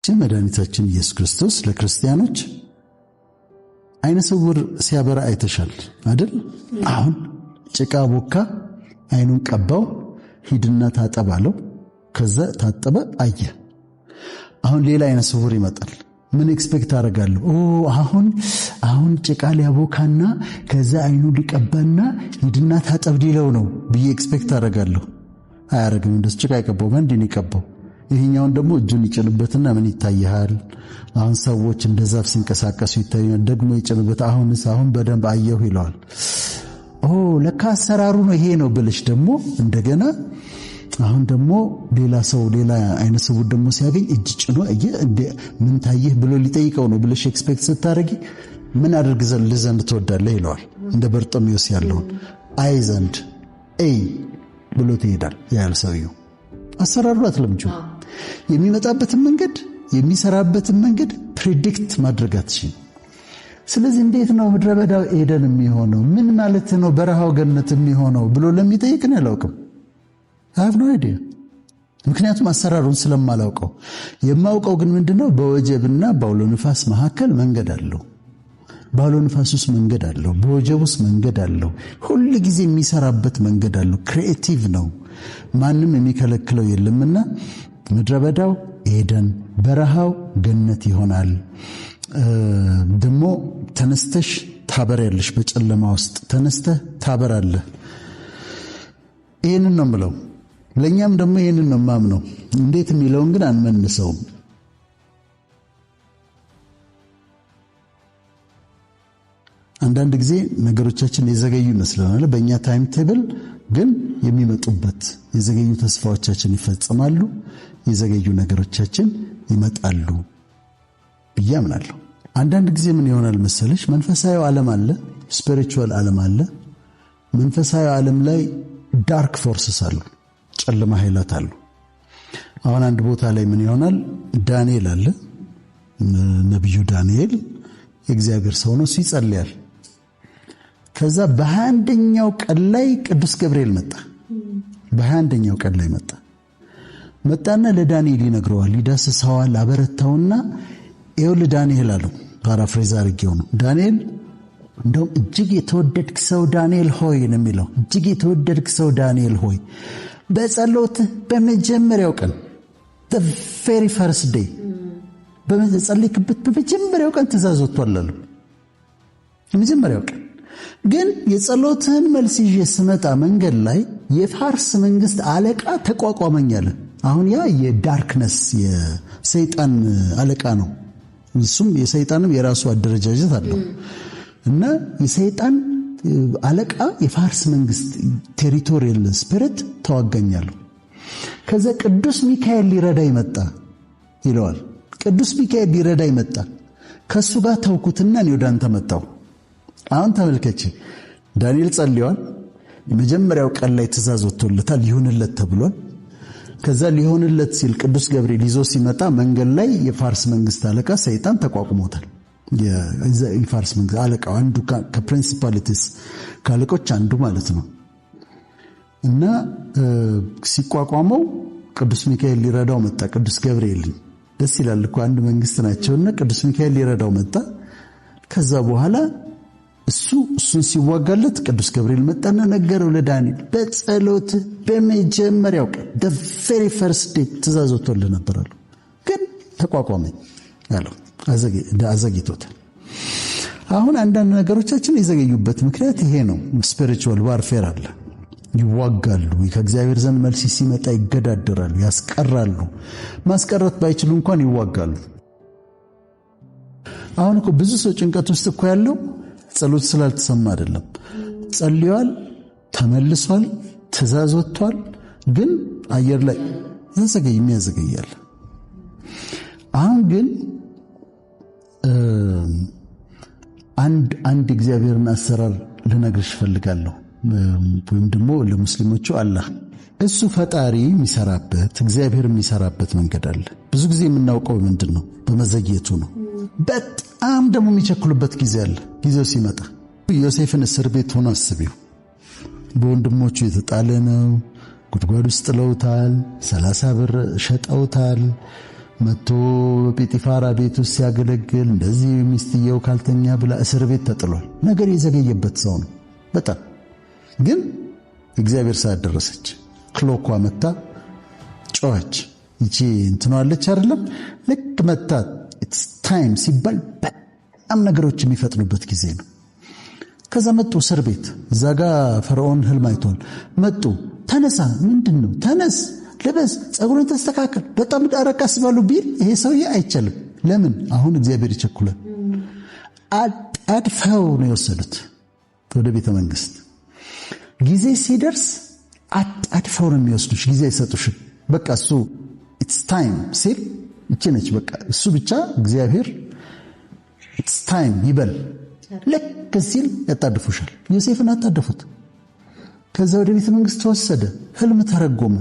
ጌታችን መድኃኒታችን ኢየሱስ ክርስቶስ ለክርስቲያኖች አይነ ስውር ሲያበራ አይተሻል አይደል? አሁን ጭቃ ቦካ፣ አይኑን ቀባው፣ ሂድና ታጠብ አለው። ከዛ ታጠበ፣ አየ። አሁን ሌላ አይነ ስውር ይመጣል። ምን ኤክስፔክት አደርጋለሁ? አሁን ጭቃ ሊያቦካና ከዛ አይኑ ሊቀባና ሂድና ታጠብ ሊለው ነው ብዬ ኤክስፔክት አደርጋለሁ። አያረግም። እንደሱ ጭቃ ይቀባው ማንዴን ይቀባው። ይሄኛውን ደግሞ እጁን ይጭንበትና ምን ይታያል? አሁን ሰዎች እንደ ዛፍ ሲንቀሳቀሱ ይታያል። ደግሞ ይጭንበት። አሁን በደንብ አየሁ ይለዋል። ለካ አሰራሩ ነው ይሄ ነው ብለሽ ደግሞ እንደገና አሁን ደግሞ ሌላ ሰው ሌላ አይነ ስውር ደግሞ ሲያገኝ እጅ ጭኖ ምን ታየህ ብሎ ሊጠይቀው ነው ብለሽ ኤክስፔክት ስታረጊ ምን አድርግ ዘንድ ትወዳለህ ይለዋል። እንደ በርጦሜዎስ ያለውን አይ ዘንድ ብሎ ትሄዳል። ያል ሰውየው አሰራሩ አትለምጂው። የሚመጣበትን መንገድ የሚሰራበትን መንገድ ፕሬዲክት ማድረግ አትችይም። ስለዚህ እንዴት ነው ምድረ በዳው ኤደን የሚሆነው? ምን ማለት ነው በረሃው ገነት የሚሆነው ብሎ ለሚጠይቅን አላውቅም። I have no idea። ምክንያቱም አሰራሩን ስለማላውቀው። የማውቀው ግን ምንድነው በወጀብና በአውሎ ንፋስ መካከል መንገድ አለው። በአውሎ ንፋስ ውስጥ መንገድ አለው። በወጀብ ውስጥ መንገድ አለው። ሁሉ ጊዜ የሚሰራበት መንገድ አለው። ክሪኤቲቭ ነው። ማንም የሚከለክለው የለምና ምድረ በዳው ኤደን፣ በረሃው ገነት ይሆናል። ደግሞ ተነስተሽ ታበሪያለሽ። በጨለማ ውስጥ ተነስተህ ታበራለህ። ይህንን ነው የምለው። ለእኛም ደግሞ ይህንን ነው የማምነው። እንዴት የሚለውን ግን አንመንሰውም። አንዳንድ ጊዜ ነገሮቻችን የዘገዩ ይመስለናል። በእኛ ታይም ቴብል ግን የሚመጡበት የዘገዩ ተስፋዎቻችን ይፈጽማሉ፣ የዘገዩ ነገሮቻችን ይመጣሉ ብዬ አምናለሁ። አንዳንድ ጊዜ ምን ይሆናል መሰለሽ፣ መንፈሳዊ ዓለም አለ፣ ስፒሪቹዋል ዓለም አለ። መንፈሳዊ ዓለም ላይ ዳርክ ፎርስስ አሉ፣ ጨለማ ኃይላት አሉ። አሁን አንድ ቦታ ላይ ምን ይሆናል? ዳንኤል አለ። ነቢዩ ዳንኤል የእግዚአብሔር ሰው ነው፣ ይጸልያል። ከዛ በ21ኛው ቀን ላይ ቅዱስ ገብርኤል መጣ። በ21ኛው ቀን ላይ መጣና ለዳንኤል ይነግረዋል፣ ይዳስሰዋል፣ አበረታውና ይኸውልህ ዳንኤል አለው። ፓራፍሬዝ አድርጌው ነው። ዳንኤል እንደውም እጅግ የተወደድክ ሰው ዳንኤል ሆይ ነው የሚለው። እጅግ የተወደድክ ሰው ዳንኤል ሆይ በጸሎት በመጀመሪያው ቀን the very first day በመጸለይክበት በመጀመሪያው ቀን ትእዛዝ ወጥቷል አለው። የመጀመሪያው ቀን ግን የጸሎትህን መልስ ይዤ ስመጣ መንገድ ላይ የፋርስ መንግስት አለቃ ተቋቋመኛል። አሁን ያ የዳርክነስ የሰይጣን አለቃ ነው። እሱም የሰይጣንም የራሱ አደረጃጀት አለው እና የሰይጣን አለቃ የፋርስ መንግስት ቴሪቶሪያል ስፒሪት ተዋጋኛል። ከዛ ቅዱስ ሚካኤል ሊረዳ ይመጣ ይለዋል። ቅዱስ ሚካኤል ሊረዳ ይመጣ። ከሱ ጋር ተውኩትና ነው ወደ አንተ መጣው። አሁን ተመልከች፣ ዳንኤል ጸልዮአል። የመጀመሪያው ቀን ላይ ትእዛዝ ወጥቶለታል፣ ይሁንለት ተብሏል። ከዛ ሊሆንለት ሲል ቅዱስ ገብርኤል ይዞ ሲመጣ መንገድ ላይ የፋርስ መንግስት አለቃ ሰይጣን ተቋቁሞታል። የፋርስ መንግስት አለቃው አንዱ ከፕሪንሲፓሊቲስ ካለቆች አንዱ ማለት ነው። እና ሲቋቋመው ቅዱስ ሚካኤል ሊረዳው መጣ። ቅዱስ ገብርኤል ደስ ይላል እኮ አንድ መንግስት ናቸውና ቅዱስ ሚካኤል ሊረዳው መጣ። ከዛ በኋላ እሱን ሲዋጋለት ቅዱስ ገብርኤል መጣና ነገረው ለዳንኤል በጸሎት በመጀመሪያው ቀን the very first day ትእዛዝ ወጥቶልህ ነበር አለው። ግን ተቋቋመኝ አለው። አዘግይቶታል። አሁን አንዳንድ ነገሮቻችን የዘገዩበት ምክንያት ይሄ ነው። ስፒሪቹዋል ዋርፌር አለ። ይዋጋሉ። ከእግዚአብሔር ዘንድ መልስ ሲመጣ ይገዳደራሉ፣ ያስቀራሉ። ማስቀረት ባይችሉ እንኳን ይዋጋሉ። አሁን እኮ ብዙ ሰው ጭንቀት ውስጥ እኮ ያለው ጸሎት ስላልተሰማ አይደለም። ጸልዮአል፣ ተመልሷል፣ ትእዛዝ ወጥቷል። ግን አየር ላይ የሚያዘገያል። አሁን ግን አንድ እግዚአብሔርን አሰራር ልነግርሽ ፈልጋለሁ። ወይም ደግሞ ለሙስሊሞቹ አላህ እሱ ፈጣሪ የሚሰራበት እግዚአብሔር የሚሰራበት መንገድ አለ። ብዙ ጊዜ የምናውቀው ምንድነው? በመዘግየቱ ነው። በጣም ደግሞ የሚቸኩሉበት ጊዜ አለ። ጊዜው ሲመጣ ዮሴፍን እስር ቤት ሆኖ አስቢው። በወንድሞቹ የተጣለ ነው። ጉድጓድ ውስጥ ጥለውታል። 30 ብር ሸጠውታል። መቶ ጲጢፋራ ቤት ውስጥ ሲያገለግል እንደዚህ ሚስትየው ካልተኛ ብላ እስር ቤት ተጥሏል። ነገር የዘገየበት ሰው ነው በጣም። ግን እግዚአብሔር ሰዓት ደረሰች። ክሎኳ መታ ጮኸች። ይቺ እንትኗለች አይደለም ልክ መታ ኢትስ ታይም ሲባል በጣም ነገሮች የሚፈጥኑበት ጊዜ ነው። ከዛ መጡ እስር ቤት። እዛ ጋ ፈርዖን ህልም አይቷል። መጡ። ተነሳ፣ ምንድነው? ተነስ፣ ልበስ፣ ጸጉርን ተስተካከል፣ በጣም ዳረቃስ ባሉ ቢል ይሄ ሰውዬ አይቻልም። ለምን? አሁን እግዚአብሔር ይቸኩላል። አድፈው ነው የወሰዱት ወደ ቤተ መንግስት። ጊዜ ሲደርስ አድፈው ነው የሚወስዱሽ። ጊዜ አይሰጡሽም። በቃ እሱ ኢትስ ታይም ሲል እቺ ነች በቃ እሱ ብቻ እግዚአብሔር ኢትስ ታይም ይበል ልክ ሲል ያጣድፉሻል። ዮሴፍን አጣደፉት። ከዛ ወደ ቤተ መንግስት ተወሰደ። ህልም ተረጎመ።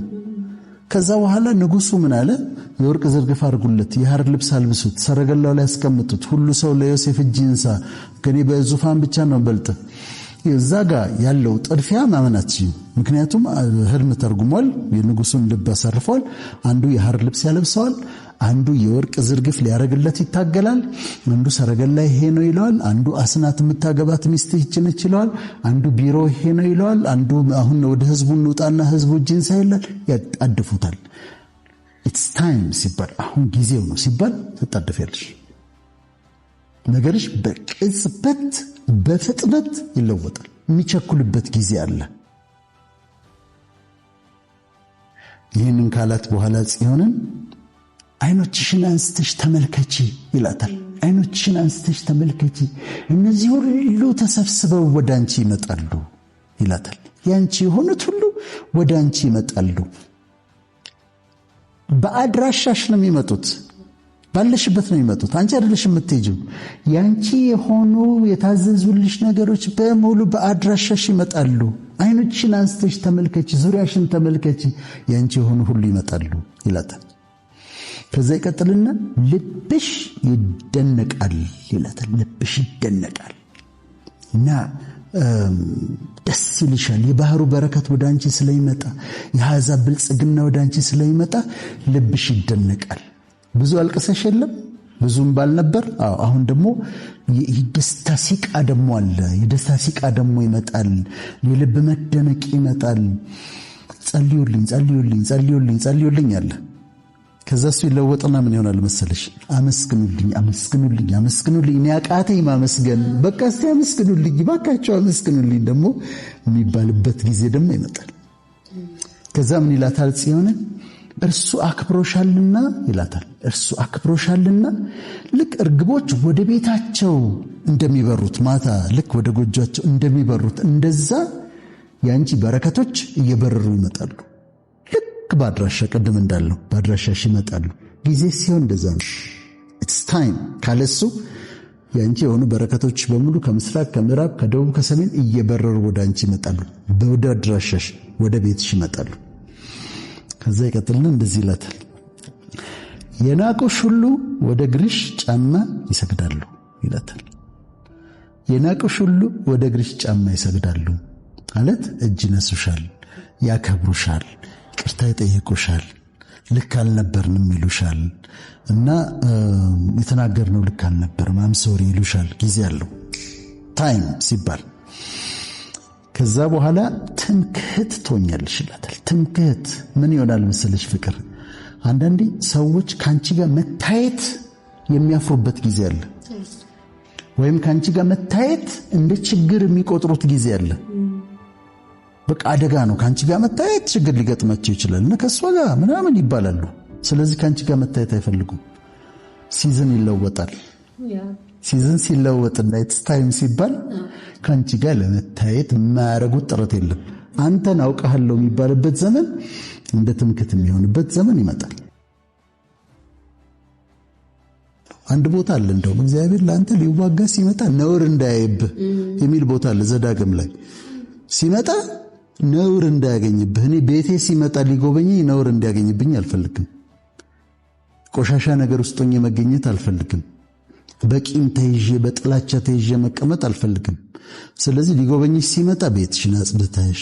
ከዛ በኋላ ንጉሱ ምን አለ? የወርቅ ዝርግፍ አድርጉለት፣ የሐር ልብስ አልብሱት፣ ሰረገላው ላይ ያስቀምጡት፣ ሁሉ ሰው ለዮሴፍ እጅ ይንሳ፣ ከኔ በዙፋን ብቻ ነው በልጥ። እዛ ጋር ያለው ጥድፊያ ማመናች። ምክንያቱም ህልም ተርጉሟል። የንጉሱን ልብ አሳርፏል። አንዱ የሐር ልብስ ያለብሰዋል፣ አንዱ የወርቅ ዝርግፍ ሊያረግለት ይታገላል። አንዱ ሰረገላ ይሄ ነው ይለዋል። አንዱ አስናት የምታገባት ሚስት ይችነች ይለዋል። አንዱ ቢሮ ይሄ ነው ይለዋል። አንዱ አሁን ወደ ህዝቡ እንውጣና ህዝቡ እጅን ሳይላል ያጣድፉታል። ኢትስ ታይም ሲባል አሁን ጊዜው ነው ሲባል ተጣደፊያለሽ። ነገርሽ በቅጽበት በፍጥነት ይለወጣል። የሚቸኩልበት ጊዜ አለ። ይህንን ካላት በኋላ ጽዮንን አይኖችሽን አንስተሽ ተመልከቺ ይላታል። አይኖችሽን አንስተሽ ተመልከቺ፣ እነዚህ ሁሉ ተሰብስበው ወደ አንቺ ይመጣሉ ይላታል። ያንቺ የሆኑት ሁሉ ወደ አንቺ ይመጣሉ። በአድራሻሽ ነው የሚመጡት፣ ባለሽበት ነው የሚመጡት። አንቺ አይደለሽ የምትሄጂው። ያንቺ የሆኑ የታዘዙልሽ ነገሮች በሙሉ በአድራሻሽ ይመጣሉ። አይኖችሽን አንስተሽ ተመልከቺ፣ ዙሪያሽን ተመልከቺ፣ ያንቺ የሆኑ ሁሉ ይመጣሉ ይላታል። ከዛ ይቀጥልና ልብሽ ይደነቃል ይላታል። ልብሽ ይደነቃል እና ደስ ይልሻል። የባህሩ በረከት ወደ አንቺ ስለሚመጣ፣ የአሕዛብ ብልጽግና ወደ አንቺ ስለሚመጣ ልብሽ ይደነቃል። ብዙ አልቅሰሽ የለም ብዙም ባልነበር። አሁን ደግሞ የደስታ ሲቃ ደግሞ አለ። የደስታ ሲቃ ደግሞ ይመጣል። የልብ መደነቅ ይመጣል። ጸልዩልኝ ጸልዩልኝ ጸልዩልኝ ጸልዩልኝ አለ። ከዛ እሱ ይለወጥና ምን ይሆናል መሰለሽ? አመስግኑልኝ አመስግኑልኝ አመስግኑልኝ፣ እኔ አቃተኝ ማመስገን፣ በቃ እስቲ አመስግኑልኝ ባካቸው አመስግኑልኝ ደግሞ የሚባልበት ጊዜ ደግሞ ይመጣል። ከዛ ምን ይላታል ጽዮንን? እርሱ አክብሮሻልና ይላታል። እርሱ አክብሮሻልና ልክ እርግቦች ወደ ቤታቸው እንደሚበሩት ማታ ልክ ወደ ጎጆቸው እንደሚበሩት እንደዛ ያንቺ በረከቶች እየበረሩ ይመጣሉ። ልክ በአድራሻ ቀደም እንዳለው በአድራሻሽ ይመጣሉ። ጊዜ ሲሆን እንደዛ ነው። ኢትስ ታይም ካለሱ ያንቺ የሆኑ በረከቶች በሙሉ ከምስራቅ፣ ከምዕራብ፣ ከደቡብ፣ ከሰሜን እየበረሩ ወደ አንቺ ይመጣሉ። ወደ አድራሻሽ ወደ ቤትሽ ይመጣሉ። ከዛ ይቀጥልና እንደዚህ ይላታል። የናቁሽ ሁሉ ወደ እግርሽ ጫማ ይሰግዳሉ ይላታል። የናቁሽ ሁሉ ወደ እግርሽ ጫማ ይሰግዳሉ ማለት እጅ ነሱሻል፣ ያከብሩሻል፣ ቅርታ ይጠይቁሻል፣ ልክ አልነበርንም ይሉሻል እና የተናገርነው ልክ አልነበርም አምሶሪ ይሉሻል። ጊዜ አለው ታይም ሲባል ከዛ በኋላ ትምክህት ትሆኛለሽ ይላታል። ትምክህት ምን ይሆናል መሰለሽ? ፍቅር አንዳንዴ ሰዎች ካንቺ ጋር መታየት የሚያፍሩበት ጊዜ አለ፣ ወይም ካንቺ ጋር መታየት እንደ ችግር የሚቆጥሩት ጊዜ አለ። በቃ አደጋ ነው ካንቺ ጋር መታየት፣ ችግር ሊገጥማቸው ይችላል እና ከሷ ጋር ምናምን ይባላሉ። ስለዚህ ካንቺ ጋር መታየት አይፈልጉም። ሲዝን ይለወጣል። ሲዝን ሲለወጥና ኢትስ ታይም ሲባል ካንቺ ጋር ለመታየት የማያረጉት ጥረት የለም። አንተን አውቃለሁ የሚባልበት ዘመን እንደ ትምክህት የሚሆንበት ዘመን ይመጣል። አንድ ቦታ አለ እንደውም እግዚአብሔር ለአንተ ሊዋጋ ሲመጣ ነውር እንዳያይብህ የሚል ቦታ አለ። ዘዳግም ላይ ሲመጣ ነውር እንዳያገኝብህ። እኔ ቤቴ ሲመጣ ሊጎበኘኝ ነውር እንዲያገኝብኝ አልፈልግም። ቆሻሻ ነገር ውስጥ ሆኜ መገኘት አልፈልግም። በቂም ተይዤ በጥላቻ ተይዤ መቀመጥ አልፈልግም። ስለዚህ ሊጎበኝሽ ሲመጣ ቤትሽን አጽድተሽ